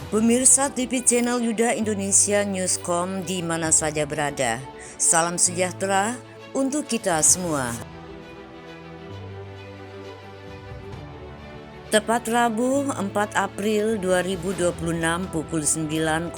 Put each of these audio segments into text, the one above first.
Pemirsa TV channel Yuda Indonesia Newscom di mana saja berada, salam sejahtera untuk kita semua. Tepat Rabu 4 April 2026 pukul 9.00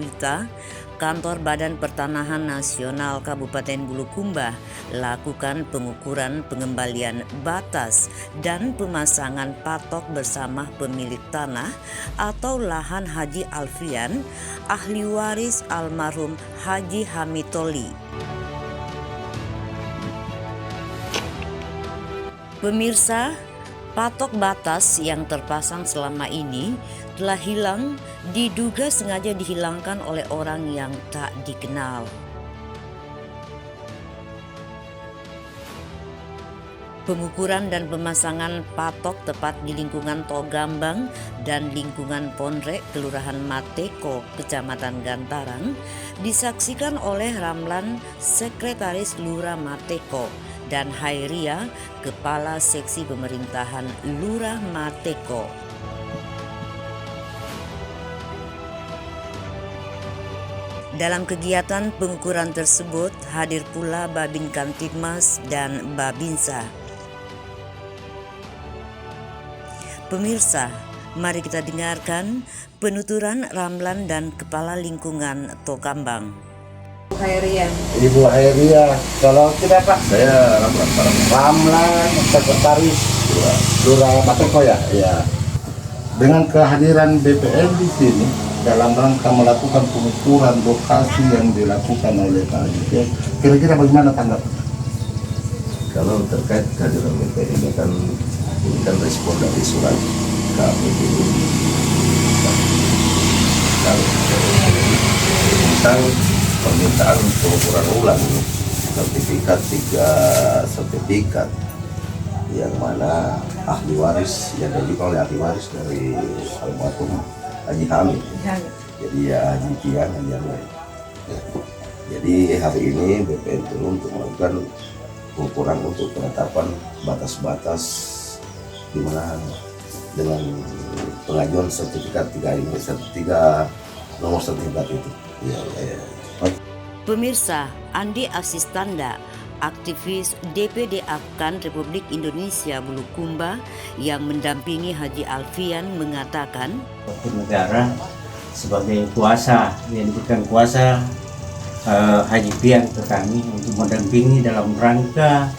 WITA, Kantor Badan Pertanahan Nasional Kabupaten Bulukumba lakukan pengukuran pengembalian batas dan pemasangan patok bersama pemilik tanah atau lahan Haji Alfian, ahli waris almarhum Haji Hamitoli. Pemirsa, patok batas yang terpasang selama ini telah hilang, diduga sengaja dihilangkan oleh orang yang tak dikenal. Pengukuran dan pemasangan patok tepat di lingkungan Togambang dan lingkungan Ponrek, Kelurahan Mateko, Kecamatan Gantarang, disaksikan oleh Ramlan, Sekretaris Lurah Mateko, dan Hairia, Kepala Seksi Pemerintahan Lurah Mateko. Dalam kegiatan pengukuran tersebut hadir pula Babin Kamtibmas dan Babinsa. Pemirsa, mari kita dengarkan penuturan Ramlan dan Kepala Lingkungan Togambang. Ibu Hairia, kalau tidak Pak? Saya Ramlan, Ramlan, Sekretaris Lurah Mateko ya? Ya. Dengan kehadiran BPN di sini dalam rangka melakukan pengukuran lokasi yang dilakukan oleh Pak Haji, kira-kira bagaimana tanggapan? Kalau terkait kehadiran BPN ini kan respon dari surat kami dulu tentang permintaan pengukuran ulang sertifikat 3 sertifikat yang mana ahli waris yang diajukan oleh ahli waris dari almarhum Haji Hamid. Jadi ya Haji Pian Haji Hamid. Jadi hari ini BPN turun untuk melakukan pengukuran untuk penetapan batas-batas di mana dengan pengajuan sertifikat 3 nomor sertifikat itu. Ya. Pemirsa, Andi Asistanda, aktivis DPD Afgan Republik Indonesia Bulukumba yang mendampingi Haji Alfian mengatakan, negara sebagai kuasa yang diberikan kuasa Haji Pian ke kami untuk mendampingi dalam rangka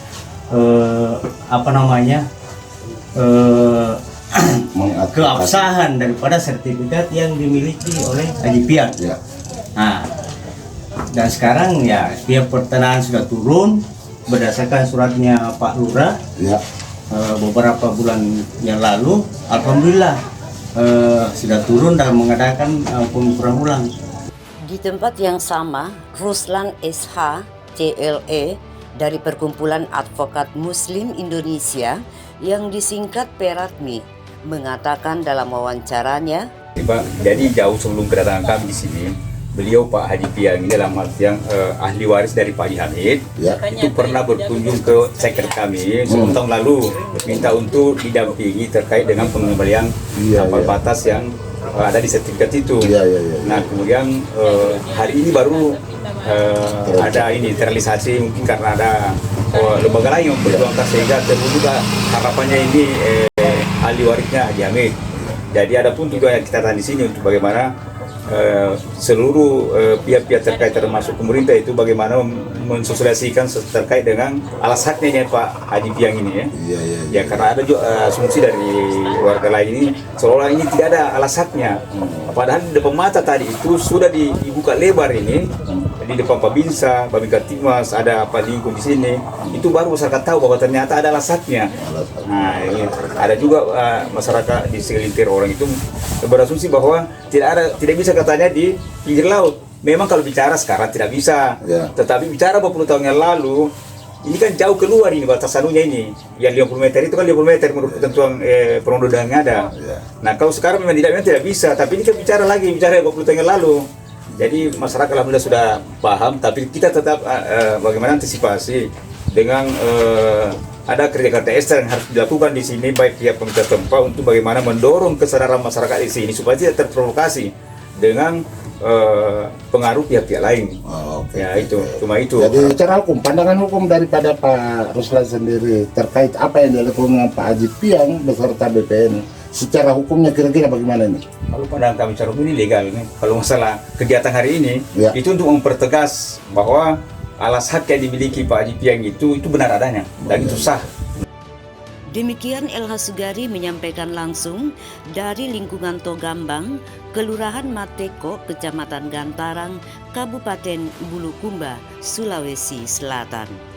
keabsahan daripada sertifikat yang dimiliki oleh Haji Pian. Ya. Nah, dan sekarang ya pihak pertanahan sudah turun berdasarkan suratnya Pak Lurah Ya. beberapa bulan yang lalu. Alhamdulillah sudah turun dan mengadakan pengukuran ulang. di tempat yang sama, Ruslan SH, CLE, dari Perkumpulan Advokat Muslim Indonesia yang disingkat Peratmi, mengatakan dalam wawancaranya, Pak, jadi jauh sebelum kedatangan kami di sini, beliau Pak Haji Pian ini dalam artian ahli waris dari Pak Haji Hamid, Ya. itu pernah berkunjung ke sekret kami tahun lalu, minta untuk didampingi terkait dengan pengembalian batas yang ada di sertifikat itu. Ya. Nah kemudian hari ini baru ada ini terrealisasi, mungkin karena ada lembaga lain yang memperjuangkan sehingga terwujudlah harapannya ini ahli warisnya Haji Hamid. Jadi ada pun juga yang kita tahan di sini untuk bagaimana seluruh pihak-pihak terkait termasuk pemerintah itu bagaimana mensosialisasikan terkait dengan alas haknya Pak Haji Pian ini ya. Ya karena ada juga asumsi dari warga lain ini seolah ini tidak ada alas haknya. Padahal di depan mata tadi itu sudah dibuka lebar ini. Di depan Pak Binsa, Babin Kamtibmas, ada Pak Lingkung di sini. Itu baru masyarakat tahu bahwa ternyata ada alas haknya. Nah, ini ada juga masyarakat di segelintir orang itu berasumsi bahwa tidak bisa katanya di pinggir laut. Memang kalau bicara sekarang tidak bisa. Ya. Tetapi bicara 20 tahun yang lalu, ini kan jauh keluar ini batas anunya ini. Yang 50 meter itu kan 50 meter menurut ketentuan perundang-undangan yang ada. Ya. Nah, kalau sekarang memang tidak bisa, tapi ini kan bicara 20 tahun yang lalu. Jadi masyarakat alhamdulillah sudah paham, tapi kita tetap bagaimana antisipasi dengan ada kerja-kerja ekstra yang harus dilakukan di sini baik pihak pemerintah tempat untuk bagaimana mendorong kesadaran masyarakat di sini supaya tidak terprovokasi dengan pengaruh pihak-pihak lain. Oke. Ya itu, cuma itu. Jadi secara hukum, pandangan hukum daripada Pak Ruslan sendiri terkait apa yang dilakukan dengan Pak Haji Piang beserta BPN, secara hukumnya kira-kira bagaimana ini? Kalau pandangan kami secara hukum ini legal nih. Kalau masalah kegiatan hari ini, Ya. itu untuk mempertegas bahwa alas hak yang dimiliki Pak Haji Piang itu benar adanya dan itu sah. Demikian LH Sugari menyampaikan langsung dari lingkungan Togambang, Kelurahan Mateko, Kecamatan Gantarang, Kabupaten Bulukumba, Sulawesi Selatan.